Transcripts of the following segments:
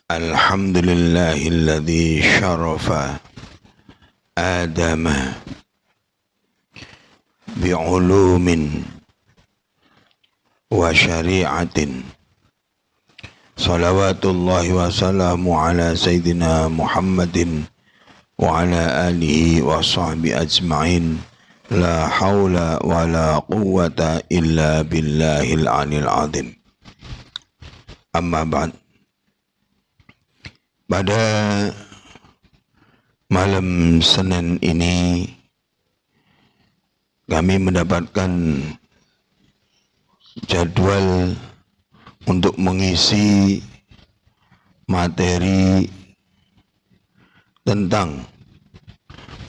Alhamdulillahilladzi syarafa Adama bi'ulumin wa syari'atin. Salawatullahi wa salamu ala Sayyidina Muhammadin wa ala alihi wa sahbihi ajma'in. La hawla wa la quwwata illa billahil aliyil azim. Amma ba'd. Pada malam Senin ini kami mendapatkan jadwal untuk mengisi materi tentang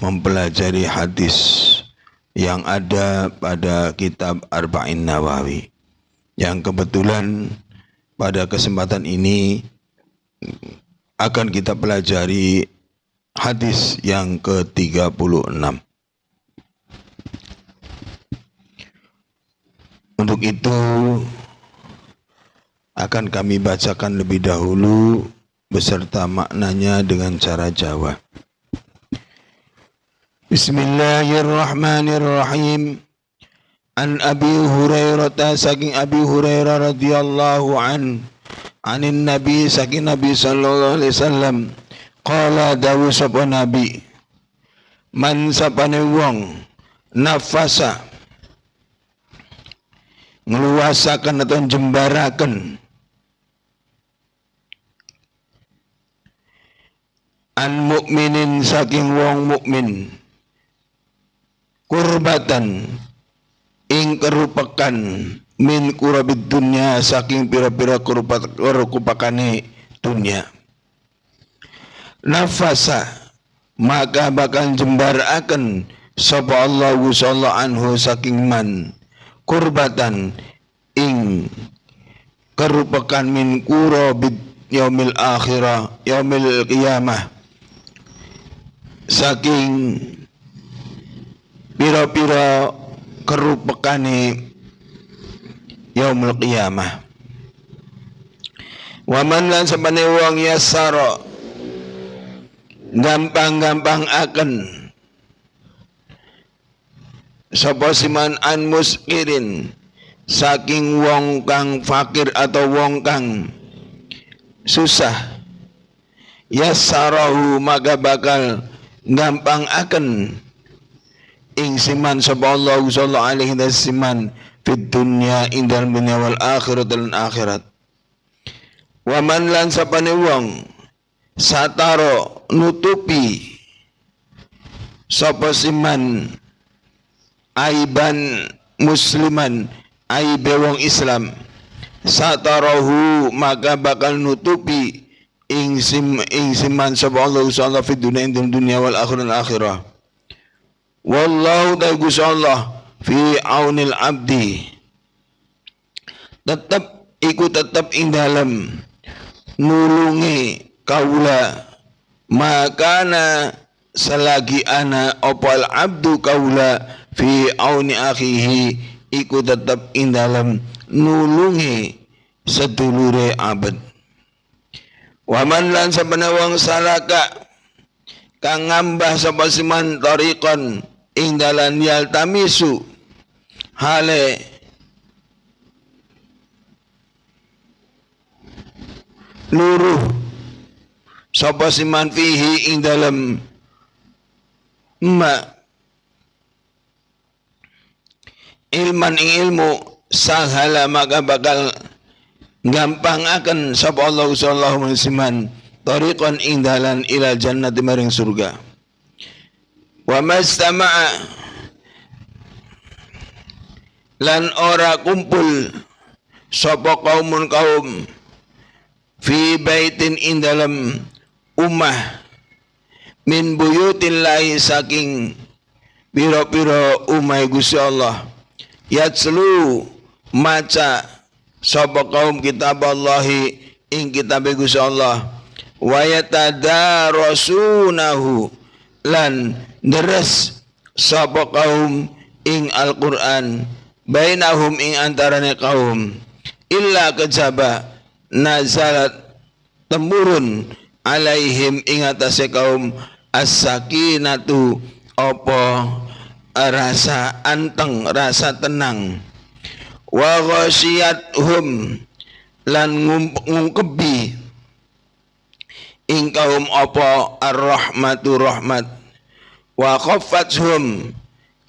mempelajari hadis yang ada pada kitab Arba'in Nawawi, yang kebetulan pada kesempatan ini akan kita pelajari hadis yang ke-36. Untuk itu akan kami bacakan lebih dahulu beserta maknanya dengan cara Jawa. Bismillahirrahmanirrahim. An Abi Hurairah, saking Abi Hurairah radhiyallahu anin Nabi, saking Nabi sallallahu alaihi wasallam, qala dawu sapa Nabi, man sapane wong nafasa ngluasaken atau jembaraken an mukminin saking wong mukmin kurbatan ing kerupakan min kurabid dunya saking pira-pira kurupakane dunya, nafasa maka bakal jembaraken sapa Allah sallallahu anhu saking man kurbatan ing kerupakan min kurabid yaumil akhirah yaumil qiyamah saking pira-pira kerupakane yaumul qiyamah. Wa man lan sabane wong yasara gampang-gampang akan sapa siman an muskirin saking wong kang fakir atau wong kang susah, yasarahu maka bakal gampang akan ing siman sapa Allah sallallahu alaihi wasallam fid dunya indal dunya wal akhirat dan akhirat. Wa man lan sapane wong sataro nutupi sapa siman aiban musliman aibe wong Islam, satarahu maka bakal nutupi ing siman sapa Allah sallallahu fid dunya indal dunya wal akhirah. Wallahu ta'ala Allah fi aunil abdi, tetap ing dalam nulungi kaula, makana selagi ana opal abdu kaula fi auni akhihi iku tetap ing dalam nulungi sedulure abad. Waman lan sabana wong salaka kang ngambah sapa siman tariqan ing dalan yaltamisu hale luruh sapa siman fihi ing dalam ma ilman ing ilmu, sahala maka bakal gampang akan sapa Allah sallallahu alaihi wasallam tariqan ing dalan ila jannati maring surga. Wa mastama'a lan ora kumpul sapa kaumun kaum fi baitin ing dalam ummah min buyutillahi saking pira-pira umah Gusti Allah, yatslu maca sapa kaum kitab Allahi ing kitab Gusti Allah, wa yatadarasunahu lan deres sapa kaum ing Al-Qur'an bainahum ing antarane kaum illa kejaba nazalat temurun alaihim ingatase kaum as-sakinatu apa rasa anteng, rasa tenang, wa ghasyiyatuhum lan ngungkebi ing kaum apa ar-rahmatu rahmat, wa khaffathum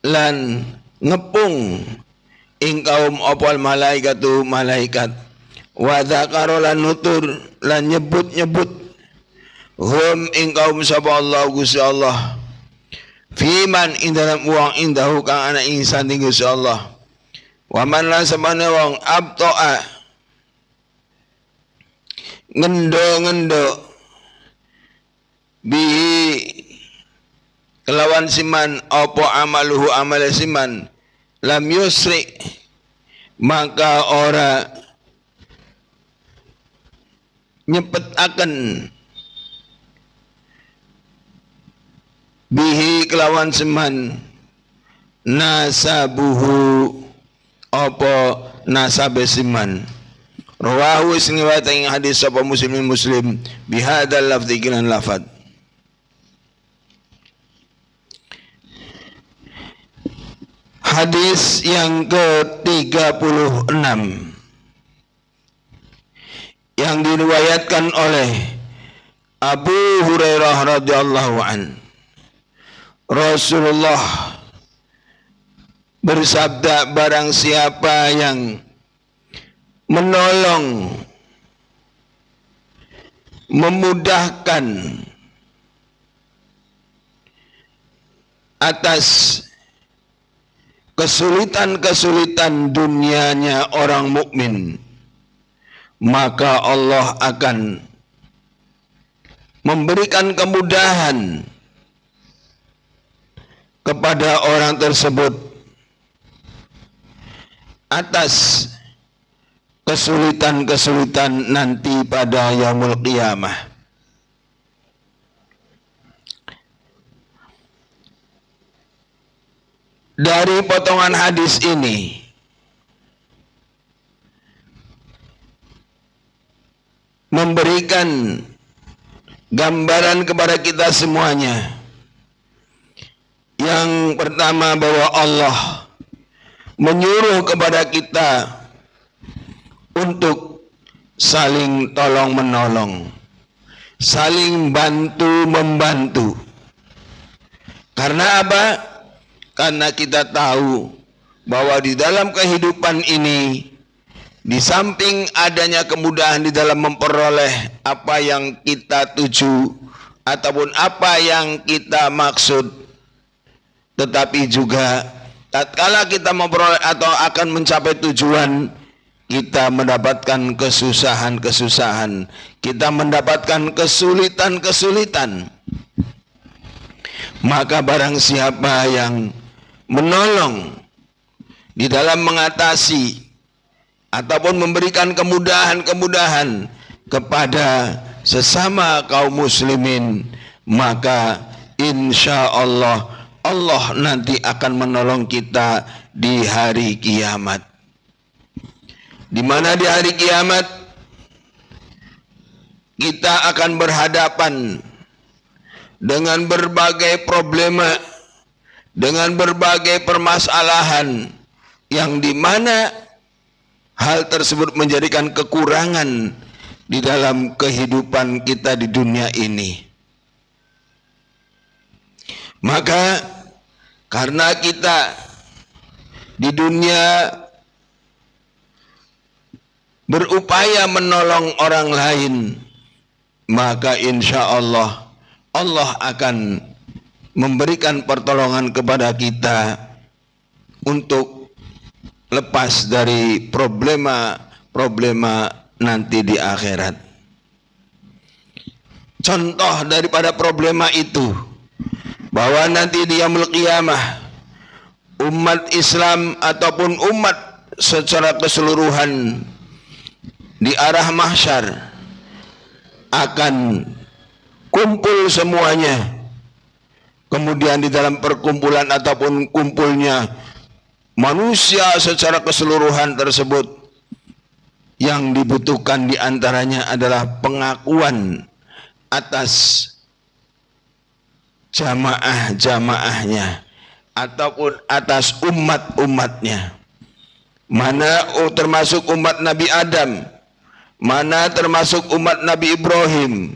lan ngepung ing kaum apa malaikatu malaikat, wa dzakara lan nutur lan nyebut-nyebut hum ing kaum sapa Allah Gusti Allah fiman ing dalam wong indahu kang ana ing sanding Gusti Allah, wa man lan sabane wong abta'a ngendo-ngendo bihi kelawan siman apa amaluhu amale siman lam yusri maka ora nyepetaken bihi kelawan seman nasabuhu apa nasabe siman, rawahu sing riwayat ing hadis sapa muslimin muslim bihadzal lafzi kilan lafad. Hadis yang ke-36 yang diriwayatkan oleh Abu Hurairah radhiyallahu an. Rasulullah bersabda, barang siapa yang menolong, memudahkan atas kesulitan-kesulitan dunianya orang mukmin, maka Allah akan memberikan kemudahan kepada orang tersebut atas kesulitan-kesulitan nanti pada yaumul qiyamah. Dari potongan hadis ini memberikan gambaran kepada kita semuanya. Yang pertama, bahwa Allah menyuruh kepada kita untuk saling tolong menolong, saling bantu membantu. Karena apa? Karena kita tahu bahwa di dalam kehidupan ini, di samping adanya kemudahan di dalam memperoleh apa yang kita tuju ataupun apa yang kita maksud, tetapi juga tatkala kita memperoleh atau akan mencapai tujuan, kita mendapatkan kesusahan-kesusahan, kita mendapatkan kesulitan-kesulitan. Maka barang siapa yang menolong di dalam mengatasi ataupun memberikan kemudahan-kemudahan kepada sesama kaum muslimin, maka insya Allah Allah nanti akan menolong kita di hari kiamat. Di mana di hari kiamat kita akan berhadapan dengan berbagai problema, dengan berbagai permasalahan yang di mana hal tersebut menjadikan kekurangan di dalam kehidupan kita di dunia ini. Maka karena kita di dunia berupaya menolong orang lain, maka insya Allah Allah akan memberikan pertolongan kepada kita untuk lepas dari problema-problema nanti di akhirat. Contoh daripada problema itu, bahwa nanti di yaumul qiyamah umat Islam ataupun umat secara keseluruhan di arah mahsyar akan kumpul semuanya. Kemudian di dalam perkumpulan ataupun kumpulnya manusia secara keseluruhan tersebut, yang dibutuhkan diantaranya adalah pengakuan atas jamaah-jamaahnya ataupun atas umat-umatnya. Mana termasuk umat Nabi Adam, mana termasuk umat Nabi Ibrahim,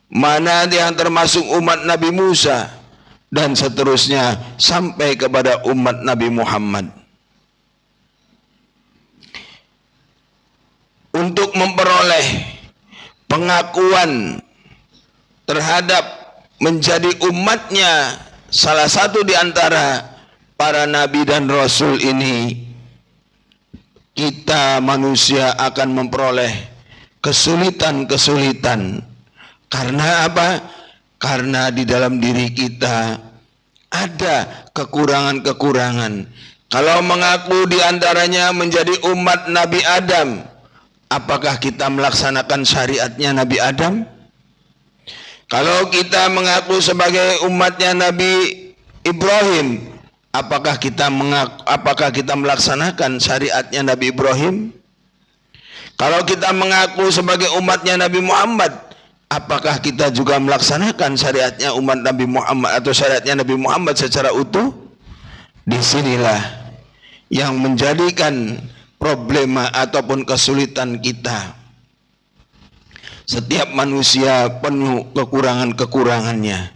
mana yang termasuk umat Nabi Musa, dan seterusnya sampai kepada umat Nabi Muhammad. Untuk memperoleh pengakuan terhadap menjadi umatnya salah satu di antara para nabi dan rasul ini, kita manusia akan memperoleh kesulitan-kesulitan. Karena apa? Karena di dalam diri kita ada kekurangan-kekurangan. Kalau mengaku di antaranya menjadi umat Nabi Adam, apakah kita melaksanakan syariatnya Nabi Adam? Kalau kita mengaku sebagai umatnya Nabi Ibrahim, apakah kita melaksanakan syariatnya Nabi Ibrahim? Kalau kita mengaku sebagai umatnya Nabi Muhammad, apakah kita juga melaksanakan syariatnya umat Nabi Muhammad atau syariatnya Nabi Muhammad secara utuh? Disinilah yang menjadikan problema ataupun kesulitan kita. Setiap manusia penuh kekurangan-kekurangannya.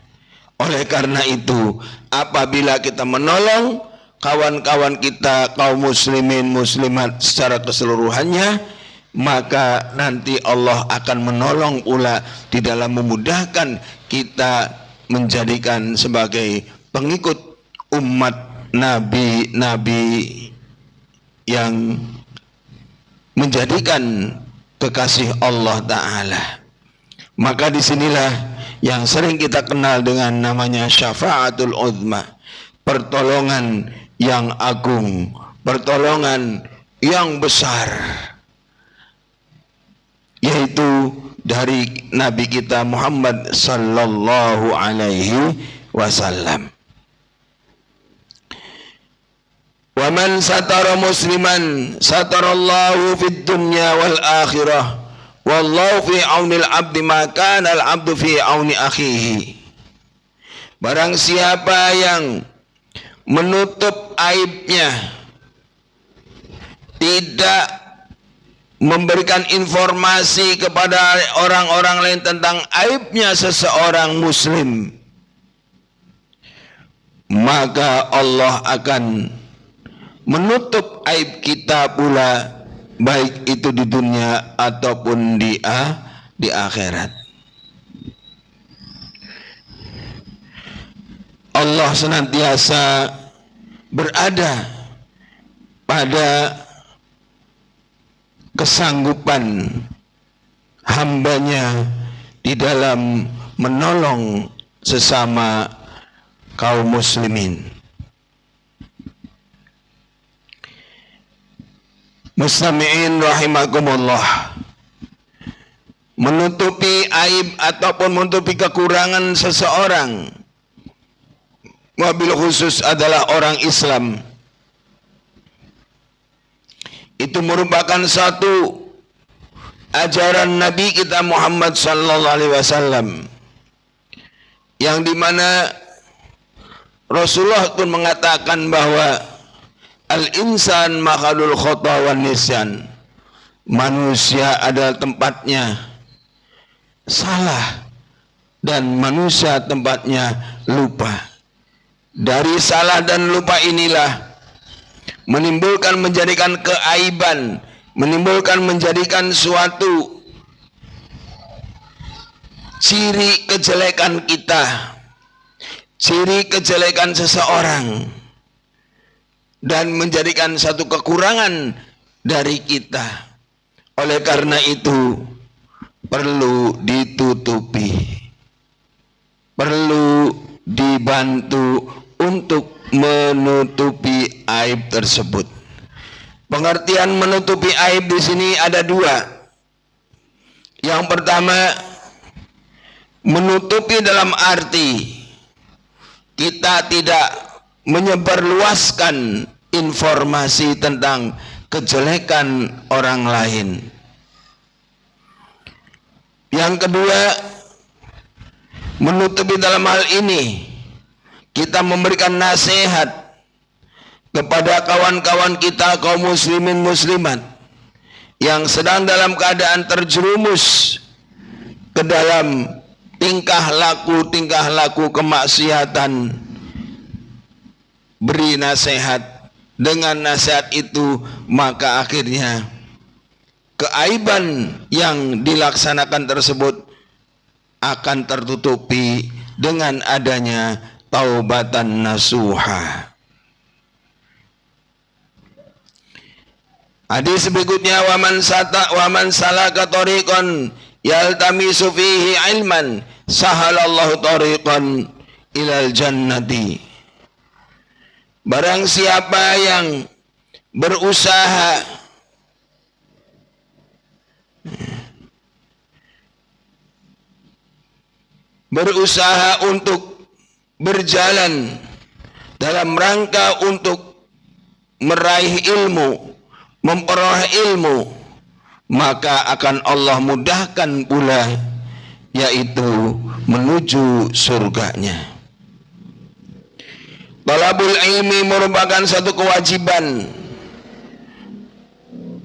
Oleh karena itu, apabila kita menolong kawan-kawan kita, kaum muslimin muslimat secara keseluruhannya, maka nanti Allah akan menolong pula di dalam memudahkan kita menjadikan sebagai pengikut umat nabi-nabi yang menjadikan kekasih Allah Ta'ala. Maka disinilah yang sering kita kenal dengan namanya syafaatul uzma, pertolongan yang agung, pertolongan yang besar, yaitu dari Nabi kita Muhammad sallallahu alaihi wasallam. Wa man satara musliman satarallahu fid dunya wal akhirah wallahu fi aunil abdi ma kana al abdu fi auni akhihi. Barang siapa yang menutup aibnya, tidak memberikan informasi kepada orang-orang lain tentang aibnya seseorang muslim, maka Allah akan menutup aib kita pula, baik itu di dunia ataupun di akhirat. Allah senantiasa berada pada kesanggupan hambanya di dalam menolong sesama kaum muslimin. Mustami'in rahimakumullah, menutupi aib ataupun menutupi kekurangan seseorang, wabil khusus adalah orang Islam, itu merupakan satu ajaran Nabi kita Muhammad sallallahu alaihi wasallam, yang dimana Rasulullah pun mengatakan bahwa al-insan makhlul khata wan nisyan, manusia adalah tempatnya salah dan manusia tempatnya lupa. Dari salah dan lupa inilah menimbulkan, menjadikan keaiban, menimbulkan, menjadikan suatu ciri kejelekan kita, ciri kejelekan seseorang, dan menjadikan satu kekurangan dari kita. Oleh karena itu perlu ditutupi, perlu dibantu untuk menutupi aib tersebut. Pengertian menutupi aib di sini ada dua. Yang pertama, menutupi dalam arti kita tidak menyebarluaskan informasi tentang kejelekan orang lain. Yang kedua, menutupi dalam hal ini, kita memberikan nasihat kepada kawan-kawan kita kaum muslimin muslimat yang sedang dalam keadaan terjerumus ke dalam tingkah laku kemaksiatan. Beri nasihat, dengan nasihat itu maka akhirnya keaiban yang dilaksanakan tersebut akan tertutupi dengan adanya taubatan nasuha. Hadis berikutnya, waman salaka tariqan yaltamisu fihi ilman sahalallahu tariqan ilal jannati. Barang siapa yang berusaha untuk berjalan dalam rangka untuk meraih ilmu, memperoleh ilmu, maka akan Allah mudahkan pula, yaitu menuju surganya. Talabul ilmi merupakan satu kewajiban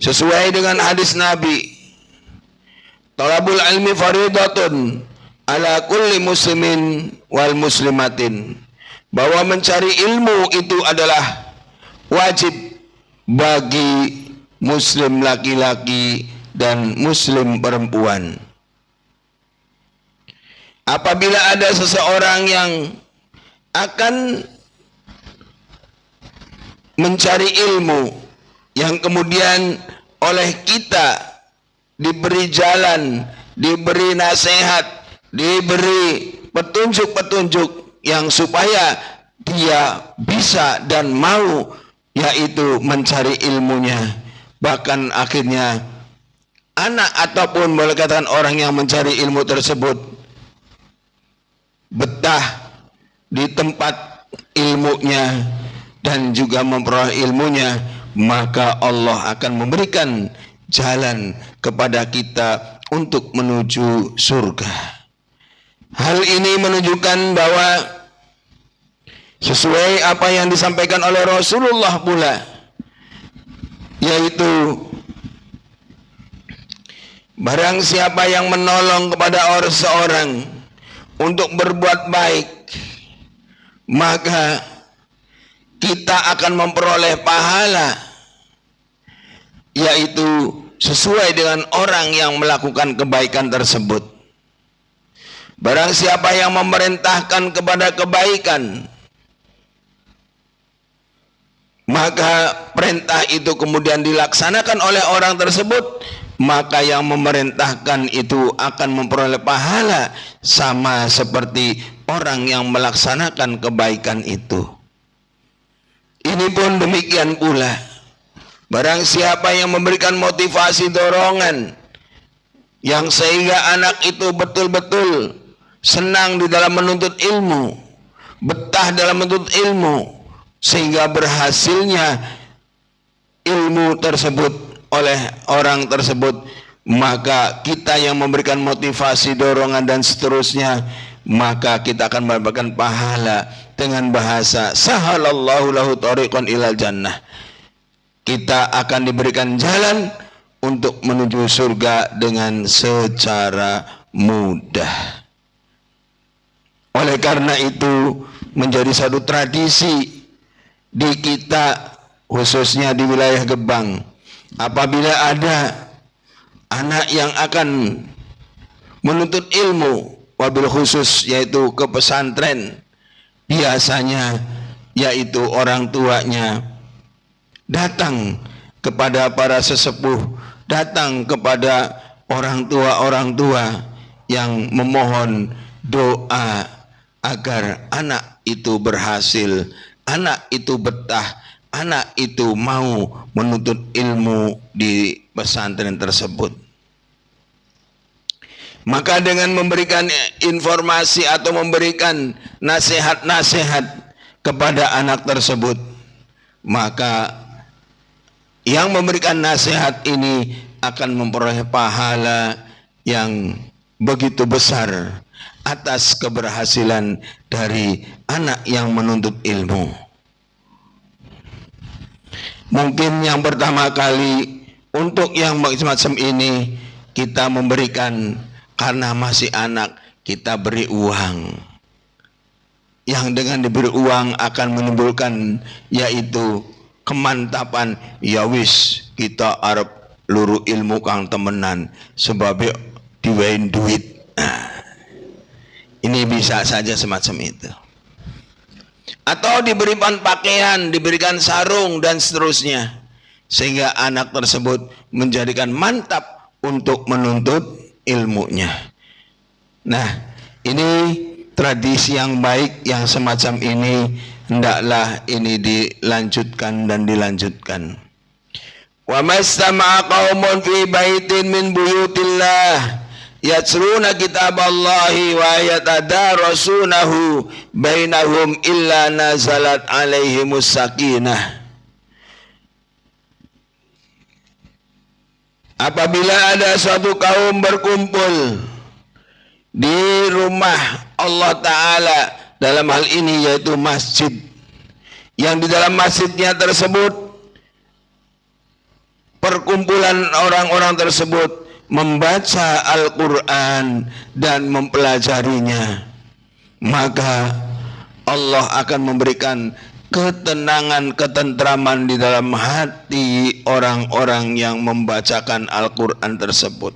sesuai dengan hadis Nabi. Talabul ilmi faridatun ala kulli muslimin wal muslimatin, bahwa mencari ilmu itu adalah wajib bagi muslim laki-laki dan muslim perempuan. Apabila ada seseorang yang akan mencari ilmu yang kemudian oleh kita diberi jalan, diberi nasihat, diberi petunjuk-petunjuk yang supaya dia bisa dan mau, yaitu mencari ilmunya. Bahkan akhirnya anak ataupun boleh katakan orang yang mencari ilmu tersebut betah di tempat ilmunya dan juga memperoleh ilmunya, maka Allah akan memberikan jalan kepada kita untuk menuju surga. Hal ini menunjukkan bahwa sesuai apa yang disampaikan oleh Rasulullah pula, yaitu barang siapa yang menolong kepada orang seorang untuk berbuat baik, maka kita akan memperoleh pahala, yaitu sesuai dengan orang yang melakukan kebaikan tersebut. Barang siapa yang memerintahkan kepada kebaikan, maka perintah itu kemudian dilaksanakan oleh orang tersebut, maka yang memerintahkan itu akan memperoleh pahala sama seperti orang yang melaksanakan kebaikan itu. Ini pun demikian pula, barang siapa yang memberikan motivasi dorongan yang sehingga anak itu betul-betul senang di dalam menuntut ilmu, betah dalam menuntut ilmu, sehingga berhasilnya ilmu tersebut oleh orang tersebut, maka kita yang memberikan motivasi, dorongan dan seterusnya, maka kita akan mendapatkan pahala dengan bahasa sahalallahu lahu tariqan ilal jannah. Kita akan diberikan jalan untuk menuju surga dengan secara mudah. Oleh karena itu menjadi satu tradisi di kita, khususnya di wilayah Gebang, apabila ada anak yang akan menuntut ilmu, wabil khusus yaitu ke pesantren, biasanya yaitu orang tuanya datang kepada para sesepuh, datang kepada orang tua yang memohon doa agar anak itu berhasil, anak itu betah, anak itu mau menuntut ilmu di pesantren tersebut. Maka dengan memberikan informasi atau memberikan nasihat-nasihat kepada anak tersebut, maka yang memberikan nasihat ini akan memperoleh pahala yang begitu besar atas keberhasilan dari anak yang menuntut ilmu. Mungkin yang pertama kali untuk yang semacam ini kita memberikan karena masih anak, kita beri uang. Yang dengan diberi uang akan menimbulkan yaitu kemantapan, ya wis kita arep luru ilmu kang temenan sebab diwein duit. Nah, ini bisa saja semacam itu. Atau diberikan pakaian, diberikan sarung dan seterusnya, sehingga anak tersebut menjadikan mantap untuk menuntut ilmunya. Nah, ini tradisi yang baik yang semacam ini hendaklah ini dilanjutkan dan dilanjutkan. Wa mastama'a qaumun fi baitin min buyutillah yatsruna kitaballahi wa yatadarasunahu bainahum illa nazalat alaihimus sakinah. Apabila ada suatu kaum berkumpul di rumah Allah Ta'ala, dalam hal ini yaitu masjid, yang di dalam masjidnya tersebut perkumpulan orang-orang tersebut membaca Al-Quran dan mempelajarinya, maka Allah akan memberikan ketenangan, ketentraman di dalam hati orang-orang yang membacakan Al-Quran tersebut.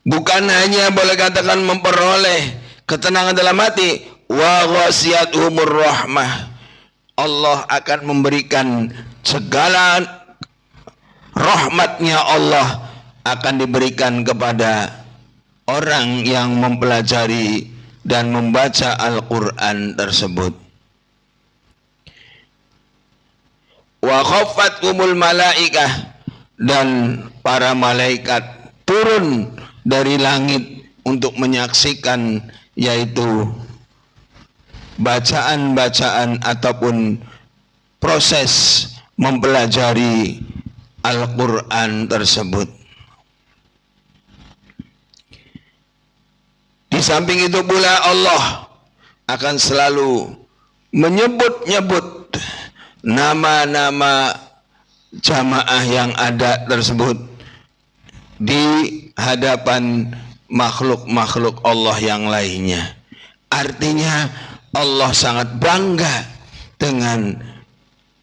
Bukan hanya boleh katakan memperoleh ketenangan dalam hati, wa ghasiyatuhumur rahmah, Allah akan memberikan segala rahmatnya Allah akan diberikan kepada orang yang mempelajari dan membaca Al-Quran tersebut. Wa khaffatkumul malaikah, dan para malaikat turun dari langit untuk menyaksikan yaitu bacaan-bacaan ataupun proses mempelajari Al-Quran tersebut. Di samping itu pula Allah akan selalu menyebut-nyebut nama-nama jamaah yang ada tersebut di hadapan makhluk-makhluk Allah yang lainnya. Artinya Allah sangat bangga dengan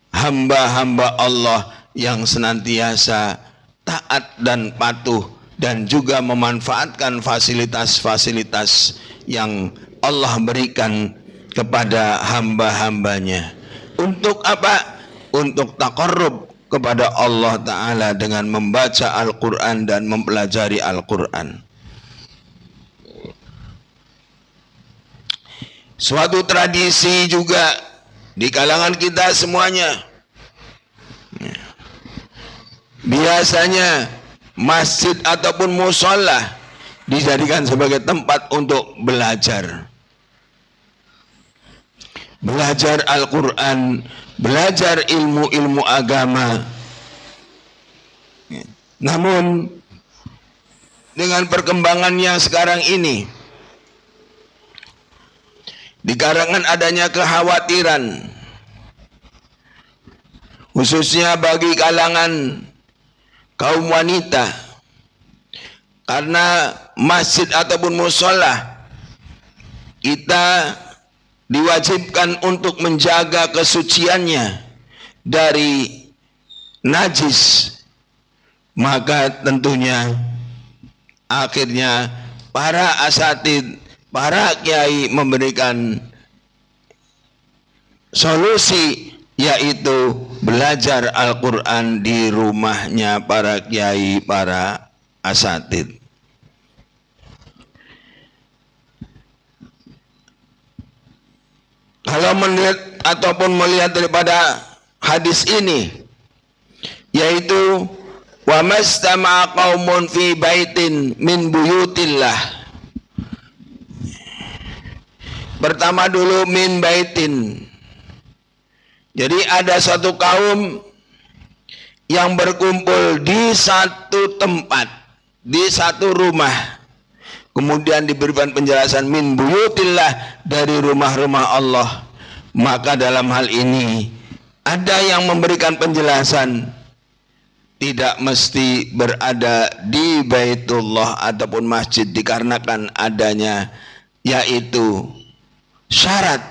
hamba-hamba Allah yang senantiasa taat dan patuh dan juga memanfaatkan fasilitas-fasilitas yang Allah berikan kepada hamba-hambanya. Untuk apa? Untuk taqarrub kepada Allah Ta'ala dengan membaca Al-Quran dan mempelajari Al-Quran. Suatu tradisi juga di kalangan kita semuanya. Biasanya masjid ataupun mushola dijadikan sebagai tempat untuk belajar. Belajar Al-Quran, belajar ilmu-ilmu agama. Namun dengan perkembangan yang sekarang ini, dikarenakan adanya kekhawatiran khususnya bagi kalangan kaum wanita, karena masjid ataupun mushola kita diwajibkan untuk menjaga kesuciannya dari najis, maka tentunya akhirnya para asatid, para kiai memberikan solusi, yaitu belajar Al-Quran di rumahnya para kiai, para asatid. Kalau melihat ataupun melihat daripada hadis ini, yaitu wa mastama'a qaumun fi baitin min buyutillah. Pertama dulu min baitin. Jadi ada satu kaum yang berkumpul di satu tempat, di satu rumah. Kemudian diberikan penjelasan min buyutillah, dari rumah-rumah Allah. Maka dalam hal ini ada yang memberikan penjelasan tidak mesti berada di Baitullah ataupun masjid, dikarenakan adanya yaitu syarat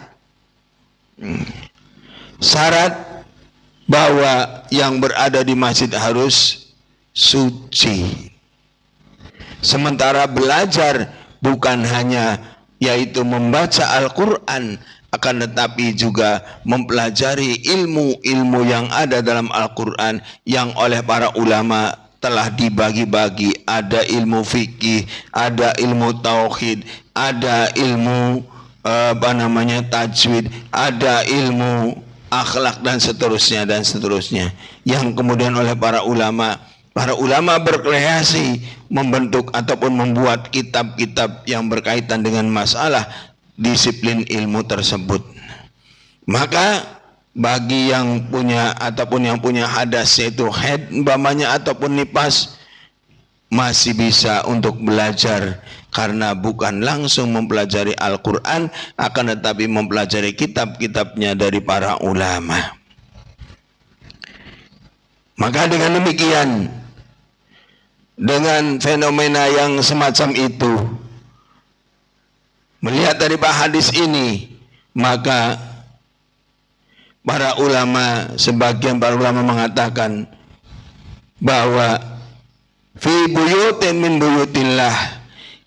bahwa yang berada di masjid harus suci. Sementara belajar bukan hanya yaitu membaca Al-Quran, akan tetapi juga mempelajari ilmu-ilmu yang ada dalam Al-Quran yang oleh para ulama telah dibagi-bagi. Ada ilmu fikih, ada ilmu tauhid, ada ilmu tajwid, ada ilmu akhlak dan seterusnya, yang kemudian oleh para ulama berkreasi membentuk ataupun membuat kitab-kitab yang berkaitan dengan masalah disiplin ilmu tersebut. Maka bagi yang punya ataupun yang punya hadas, yaitu haid umpamanya ataupun nifas, masih bisa untuk belajar, karena bukan langsung mempelajari Al-Quran, akan tetapi mempelajari kitab-kitabnya dari para ulama. Maka dengan demikian, dengan fenomena yang semacam itu, melihat dari hadis ini, maka para ulama, sebagian para ulama mengatakan bahwa fi buyutin min buyutillah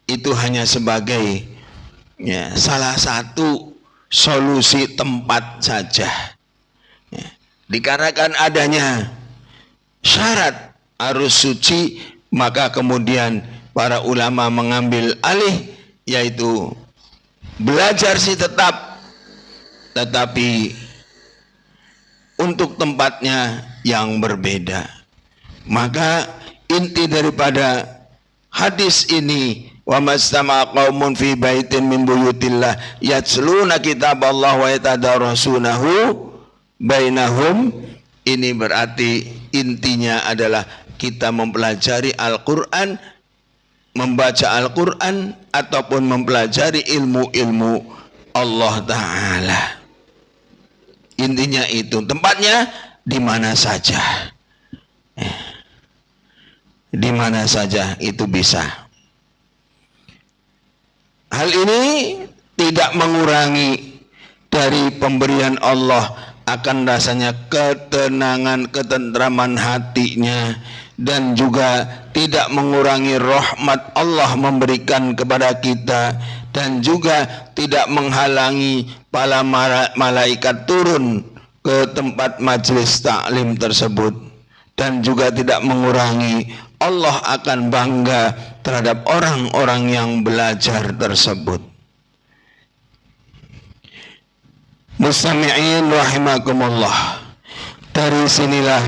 itu hanya sebagai salah satu solusi tempat saja. Dikarenakan adanya syarat harus suci, maka kemudian para ulama mengambil alih, yaitu belajar sih tetap, tetapi untuk tempatnya yang berbeda. Maka inti daripada hadis ini, wa mastama qaumun fi baitin min buyutillah yatsluna kitaballah wa yatadarasunahu bainahum, ini berarti intinya adalah kita mempelajari Al-Quran, membaca Al-Quran, ataupun mempelajari ilmu-ilmu Allah Ta'ala. Intinya itu, tempatnya di mana saja. Di mana saja itu bisa. Hal ini tidak mengurangi dari pemberian Allah akan rasanya ketenangan, ketentraman hatinya, dan juga tidak mengurangi rahmat Allah memberikan kepada kita, dan juga tidak menghalangi para malaikat turun ke tempat majelis taklim tersebut, dan juga tidak mengurangi Allah akan bangga terhadap orang-orang yang belajar tersebut. Mustami'in rahimakumullah. Dari sinilah,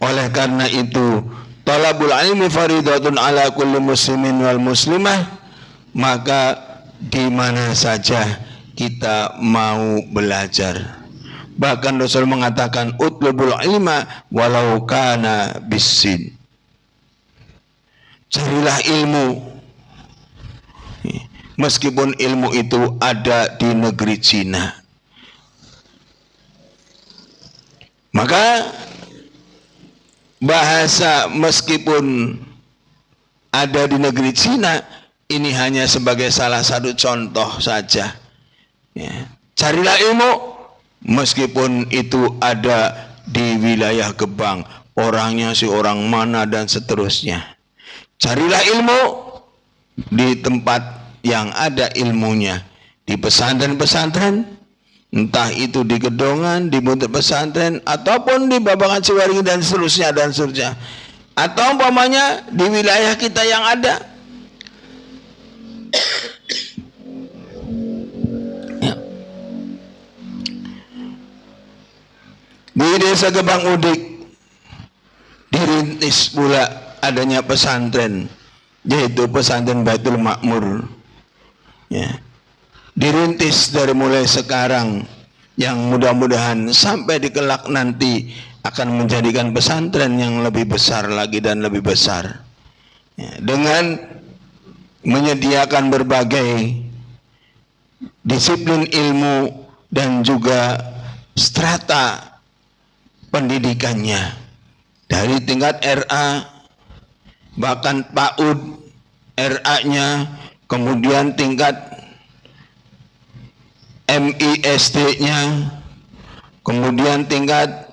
oleh karena itu, talabul ilmi faridatun ala kulli muslimin wal muslimah, maka di mana saja kita mau belajar. Bahkan Rasul mengatakan utlubul ilma walau kana bisin. Carilah ilmu meskipun ilmu itu ada di negeri Cina. Maka bahasa meskipun ada di negeri Cina ini hanya sebagai salah satu contoh saja. Carilah ilmu meskipun itu ada di wilayah Gebang, orangnya si orang mana dan seterusnya. Carilah ilmu di tempat yang ada ilmunya, di pesantren-pesantren, entah itu di gedongan, di buntut pesantren, ataupun di Babakan Ciwaringin dan seterusnya, atau umpamanya di wilayah kita yang ada. Di desa Gebang Udik dirintis pula adanya pesantren, yaitu pesantren Baitul Makmur. Dirintis dari mulai sekarang, yang mudah-mudahan sampai di kelak nanti akan menjadikan pesantren yang lebih besar lagi dan lebih besar. Ya, dengan menyediakan berbagai disiplin ilmu dan juga strata pendidikannya dari tingkat RA, bahkan PAUD RA-nya, kemudian tingkat MISD-nya, kemudian tingkat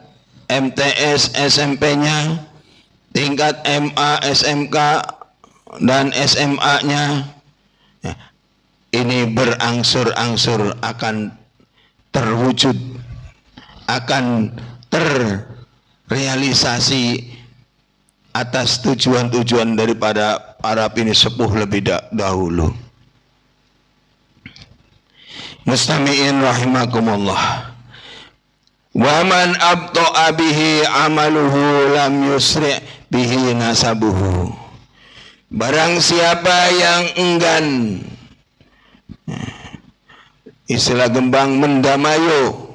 MTS SMP-nya, tingkat MA SMK dan SMA-nya. Ini berangsur-angsur akan terwujud, akan terrealisasi atas tujuan-tujuan daripada para pinisepuh lebih dahulu. Mustami'in rahimakumullah. Wa man abta'a bihi amaluhu lam yusri' bihi nasabuhu. Barang siapa yang enggan, istilah Gembang mendamayo,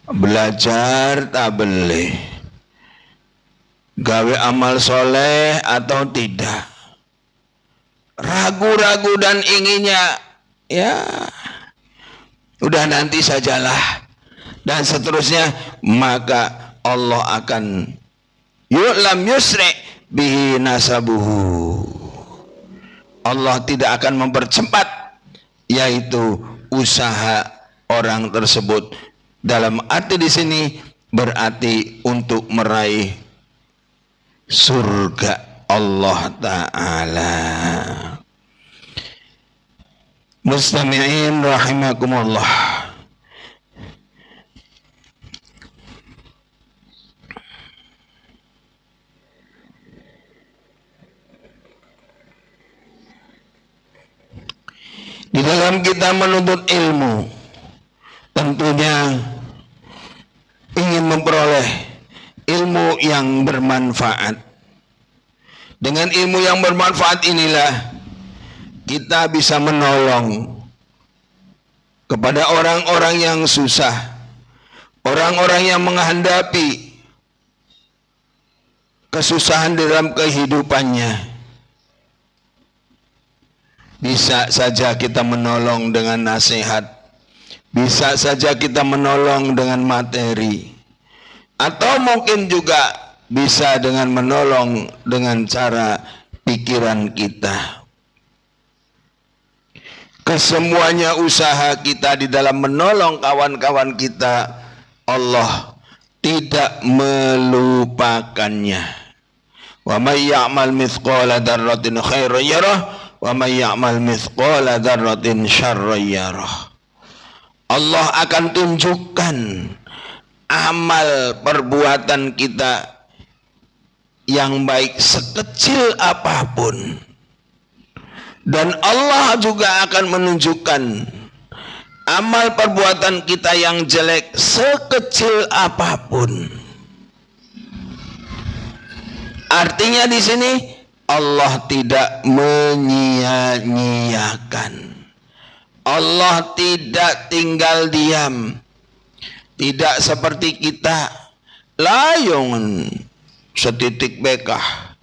belajar tak boleh, gawe amal soleh atau tidak, ragu-ragu dan inginnya, ya udah nanti sajalah dan seterusnya, maka Allah akan lam yusri bihi nasabuhu. Allah tidak akan mempercepat, yaitu usaha orang tersebut. Dalam arti di sini berarti untuk meraih surga Allah Ta'ala. Mustami'in rahimakumullah. Di dalam kita menuntut ilmu, tentunya ingin memperoleh ilmu yang bermanfaat. Dengan ilmu yang bermanfaat inilah kita bisa menolong kepada orang-orang yang susah, orang-orang yang menghadapi kesusahan dalam kehidupannya. Bisa saja kita menolong dengan nasihat, bisa saja kita menolong dengan materi, atau mungkin juga bisa dengan menolong dengan cara pikiran kita. Kesemuanya usaha kita di dalam menolong kawan-kawan kita, Allah tidak melupakannya. Wa may ya'mal mithqala dzarratin khairan yarah wa may ya'mal mithqala dzarratin syarran yarah. Allah akan tunjukkan amal perbuatan kita yang baik sekecil apapun, dan Allah juga akan menunjukkan amal perbuatan kita yang jelek sekecil apapun. Artinya di sini Allah tidak menyia-nyiakan. Allah tidak tinggal diam. Tidak seperti kita, layung setitik bekah.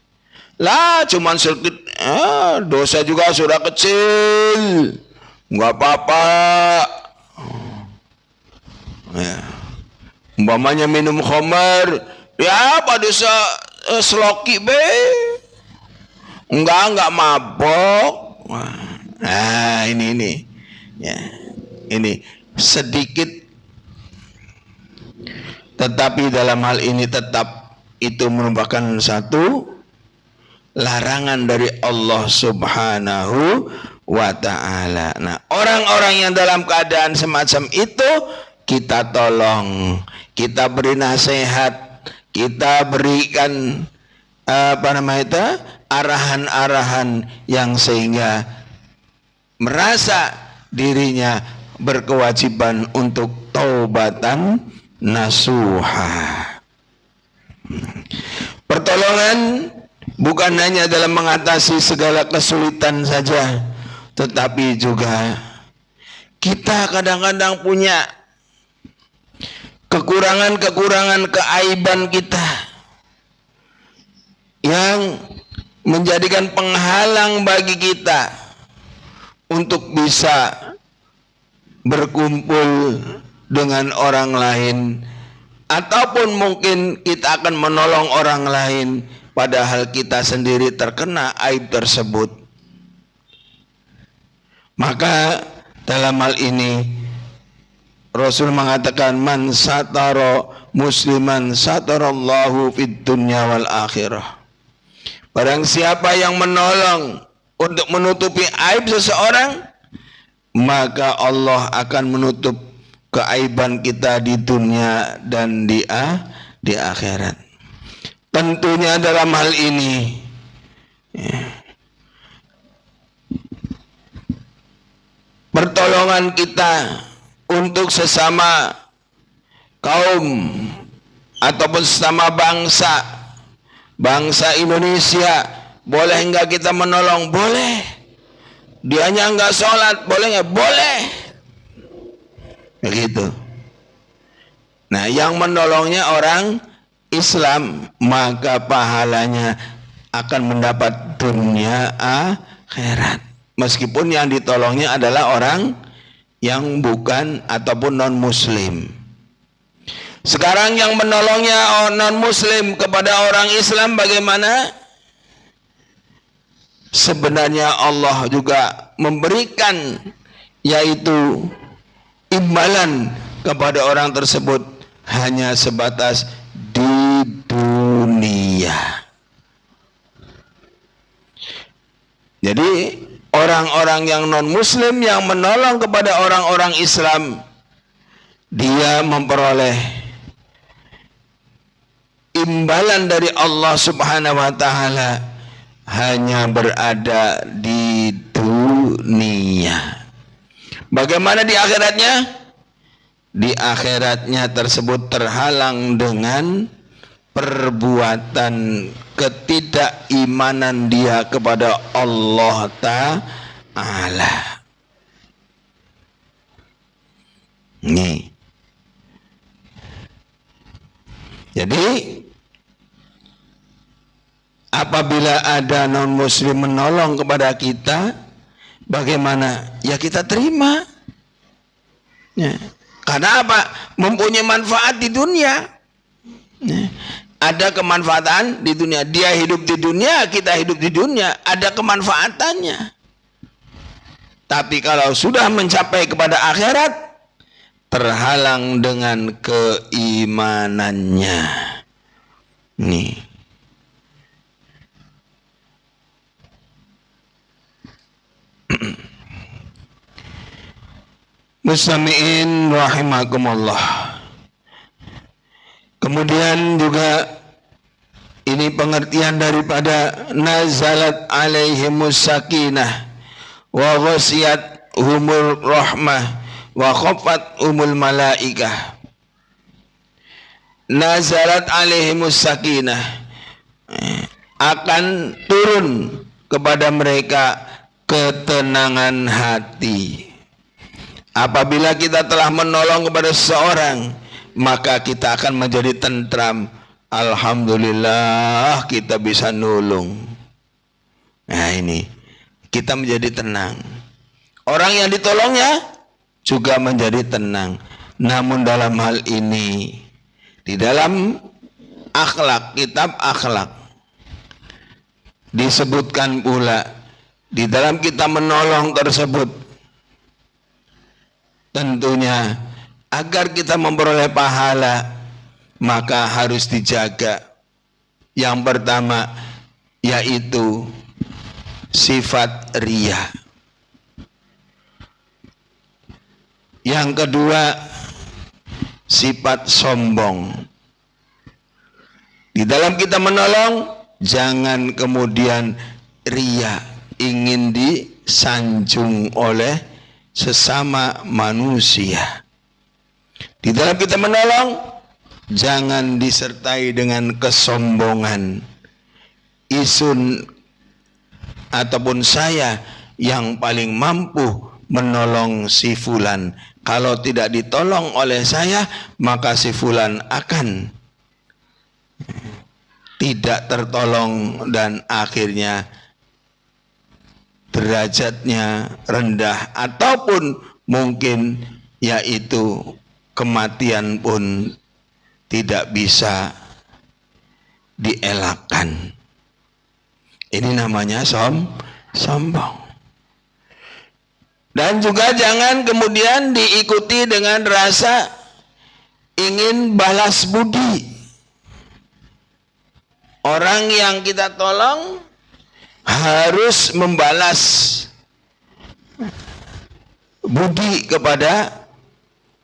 Lah cuman sedikit, dosa juga sudah kecil, nggak apa-apa. Ya. Umpamanya minum khamar, ya pada seloki be, enggak mabok. Nah ini, ya ini sedikit, tetapi dalam hal ini tetap itu merupakan satu larangan dari Allah Subhanahu wa Ta'ala. Nah, orang-orang yang dalam keadaan semacam itu kita tolong, kita beri nasihat, kita berikan arahan-arahan yang sehingga merasa dirinya berkewajiban untuk taubatan nasuha. Pertolongan bukan hanya dalam mengatasi segala kesulitan saja, tetapi juga kita kadang-kadang punya kekurangan-kekurangan, keaiban kita yang menjadikan penghalang bagi kita untuk bisa berkumpul dengan orang lain, ataupun mungkin kita akan menolong orang lain padahal kita sendiri terkena aib tersebut. Maka dalam hal ini Rasul mengatakan, man satara musliman satarallahu fid dunya wal akhirah. Barang siapa yang menolong untuk menutupi aib seseorang, maka Allah akan menutup keaiban kita di dunia dan di akhirat. Tentunya dalam hal ini pertolongan kita untuk sesama kaum ataupun sesama bangsa Indonesia, boleh enggak kita menolong? Boleh. Dianya enggak sholat, boleh enggak? Boleh. Begitu. Nah, yang menolongnya orang Islam, maka pahalanya akan mendapat dunia akhirat. Meskipun yang ditolongnya adalah orang yang bukan ataupun non muslim. Sekarang yang menolongnya non muslim kepada orang Islam bagaimana? Sebenarnya Allah juga memberikan, yaitu imbalan kepada orang tersebut hanya sebatas di dunia. Jadi orang-orang yang non muslim yang menolong kepada orang-orang Islam, dia memperoleh imbalan dari Allah Subhanahu wa taala hanya berada di dunia. Bagaimana di akhiratnya? Di akhiratnya tersebut terhalang dengan perbuatan ketidakimanan dia kepada Allah Ta'ala. Nih. Jadi apabila ada non muslim menolong kepada kita, bagaimana? Ya kita terima. Ya. Karena apa? Mempunyai manfaat di dunia. Ya. Ada kemanfaatan di dunia. Dia hidup di dunia, kita hidup di dunia. Ada kemanfaatannya. Tapi kalau sudah mencapai kepada akhirat, terhalang dengan keimanannya. Nih. Mustami'in rahimakumullah. Kemudian juga ini pengertian daripada nazalat alaihimus sakinah wa ghasiyat humul rahmah wa khafat umul malaikah. Nazalat alaihimus sakinah, akan turun kepada mereka ketenangan hati. Apabila kita telah menolong kepada seseorang, maka kita akan menjadi tentram. Alhamdulillah kita bisa nolong. Nah ini, kita menjadi tenang. Orang yang ditolongnya juga menjadi tenang. Namun dalam hal ini, di dalam akhlak, kitab akhlak, disebutkan pula, di dalam kita menolong tersebut, tentunya agar kita memperoleh pahala, maka harus dijaga. Yang pertama yaitu sifat riya. Yang kedua sifat sombong. Di dalam kita menolong, jangan kemudian riya, ingin disanjung oleh sesama manusia. Di dalam kita menolong, jangan disertai dengan kesombongan. Isun ataupun saya yang paling mampu menolong si fulan. kalau tidak ditolong oleh saya, maka si fulan akan tidak tertolong dan akhirnya derajatnya rendah, ataupun mungkin yaitu kematian pun tidak bisa dielakkan. Ini namanya sombong. Dan juga jangan kemudian diikuti dengan rasa ingin balas budi. Orang yang kita tolong harus membalas budi kepada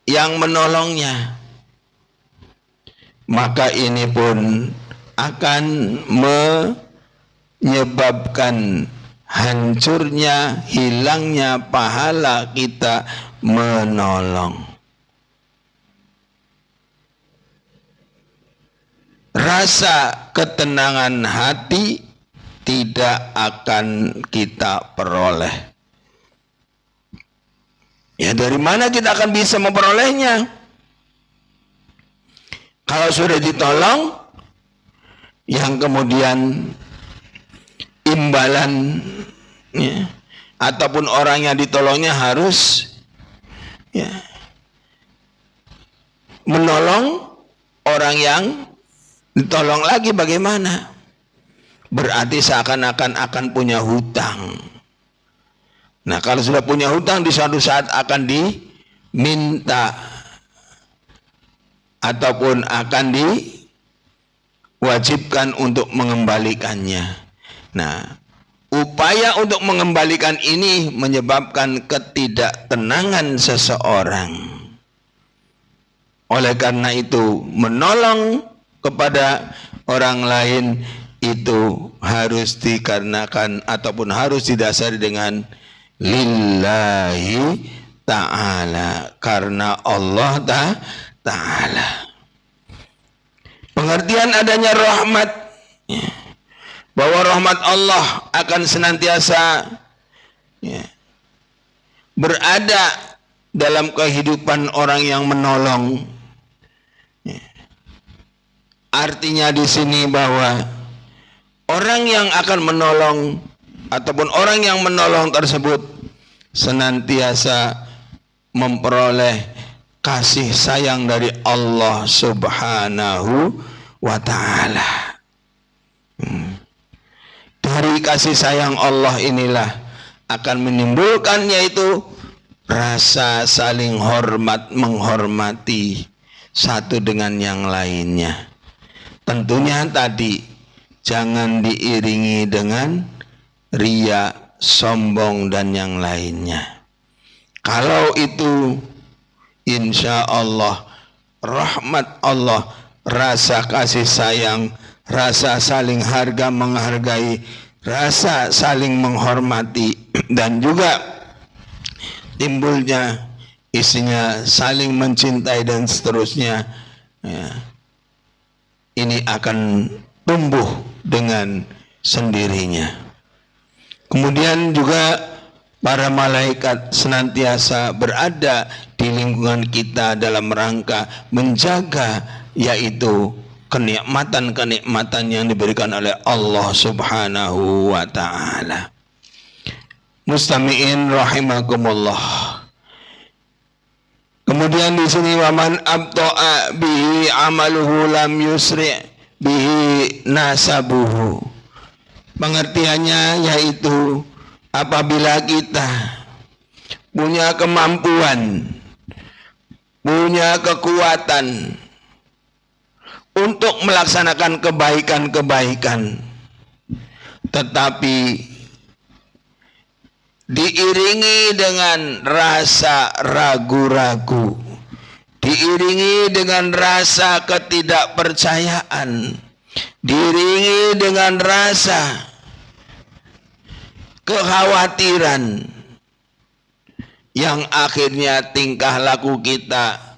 yang menolongnya. Maka ini pun akan menyebabkan hancurnya, hilangnya pahala kita menolong. Rasa ketenangan hati tidak akan kita peroleh. Ya, dari mana kita akan bisa memperolehnya? Kalau sudah ditolong, yang kemudian imbalan ya, ataupun orang yang ditolongnya harus ya, menolong orang yang ditolong lagi, bagaimana? Berarti seakan-akan akan punya hutang. Nah, kalau sudah punya hutang, di suatu saat akan diminta ataupun akan diwajibkan untuk mengembalikannya. Nah, upaya untuk mengembalikan ini menyebabkan ketidaktenangan seseorang. Oleh karena itu, menolong kepada orang lain itu harus dikarenakan ataupun harus didasari dengan lillahi ta'ala, karena Allah ta'ala. Pengertian adanya rahmat, bahwa rahmat Allah akan senantiasa berada dalam kehidupan orang yang menolong. Artinya di sini bahwa orang yang akan menolong ataupun orang yang menolong tersebut senantiasa memperoleh kasih sayang dari Allah Subhanahu wa ta'ala. Dari kasih sayang Allah inilah akan menimbulkan yaitu rasa saling hormat menghormati satu dengan yang lainnya. Tentunya tadi jangan diiringi dengan ria, sombong dan yang lainnya. Kalau itu insya Allah rahmat Allah, rasa kasih sayang, rasa saling harga menghargai, rasa saling menghormati, dan juga timbulnya isinya saling mencintai dan seterusnya ya, ini akan tumbuh dengan sendirinya. Kemudian juga para malaikat senantiasa berada di lingkungan kita dalam rangka menjaga yaitu kenikmatan-kenikmatan yang diberikan oleh Allah Subhanahu wa ta'ala. Mustami'in rahimakumullah. Kemudian di sini waman abta'a bihi amaluhu lam yusri' bihi nasabuhu. Pengertiannya yaitu apabila kita punya kemampuan, punya kekuatan untuk melaksanakan kebaikan-kebaikan, tetapi diiringi dengan rasa ragu-ragu, diiringi dengan rasa ketidakpercayaan, diiringi dengan rasa kekhawatiran, yang akhirnya tingkah laku kita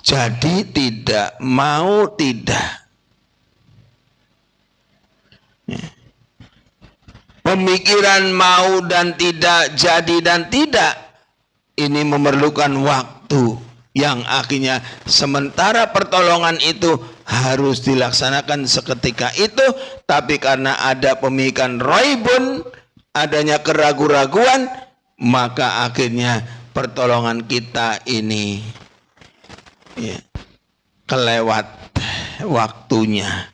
jadi tidak mau tidak. Pemikiran mau dan tidak, jadi dan tidak, ini memerlukan waktu. waktu yang akhirnya sementara pertolongan itu harus dilaksanakan seketika itu, tapi karena ada pemikiran raibun, adanya keraguan-raguan, maka akhirnya pertolongan kita ini kelewat waktunya,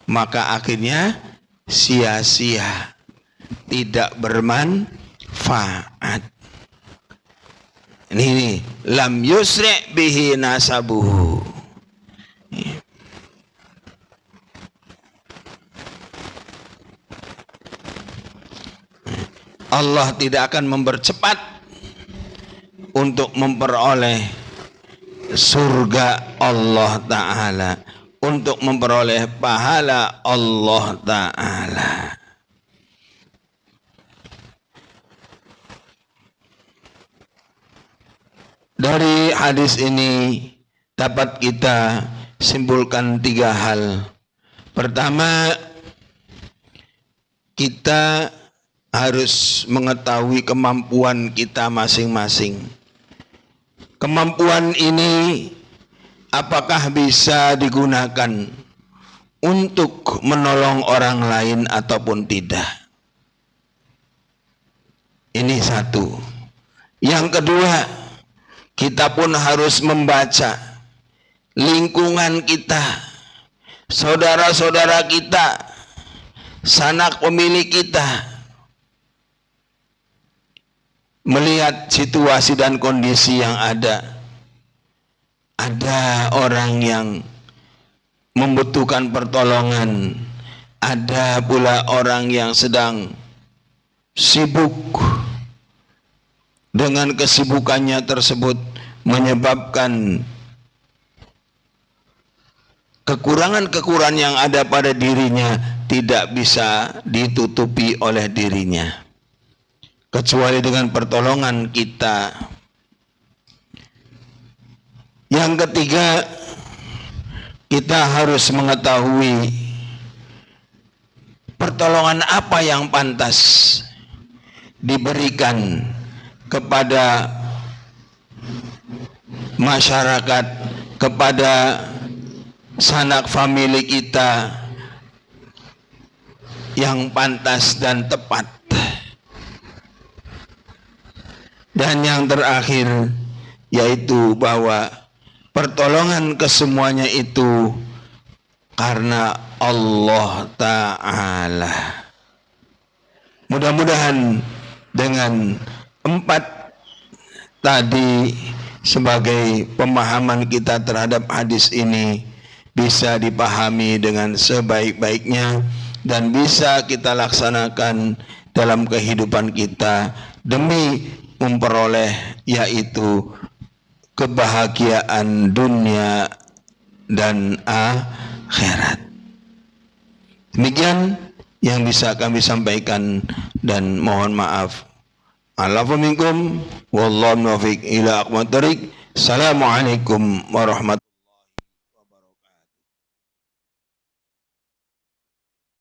maka akhirnya sia-sia, tidak bermanfaat. Ini lam yusri bihi nasabuhu. Allah tidak akan mempercepat untuk memperoleh surga Allah Ta'ala, untuk memperoleh pahala Allah Ta'ala. Dari hadis ini dapat kita simpulkan 3 hal. Pertama, kita harus mengetahui kemampuan kita masing-masing. Kemampuan ini apakah bisa digunakan untuk menolong orang lain ataupun tidak? Ini satu. Yang kedua, kita pun harus membaca lingkungan kita, saudara-saudara kita, sanak pemilih kita, melihat situasi dan kondisi yang ada. Ada orang yang membutuhkan pertolongan, ada pula orang yang sedang sibuk. Dengan kesibukannya tersebut menyebabkan kekurangan-kekurangan yang ada pada dirinya tidak bisa ditutupi oleh dirinya, kecuali dengan pertolongan kita. Yang ketiga, kita harus mengetahui pertolongan apa yang pantas diberikan kepada masyarakat, kepada sanak famili kita yang pantas dan tepat. Dan yang terakhir, yaitu bahwa pertolongan kesemuanya itu karena Allah Ta'ala. Mudah-mudahan dengan 4 tadi sebagai pemahaman kita terhadap hadis ini bisa dipahami dengan sebaik-baiknya dan bisa kita laksanakan dalam kehidupan kita demi memperoleh yaitu kebahagiaan dunia dan akhirat. Demikian yang bisa kami sampaikan dan mohon maaf. Alafu minkum wallahu muwaffiq ila aqwamit thoriq. Assalamualaikum warahmatullahi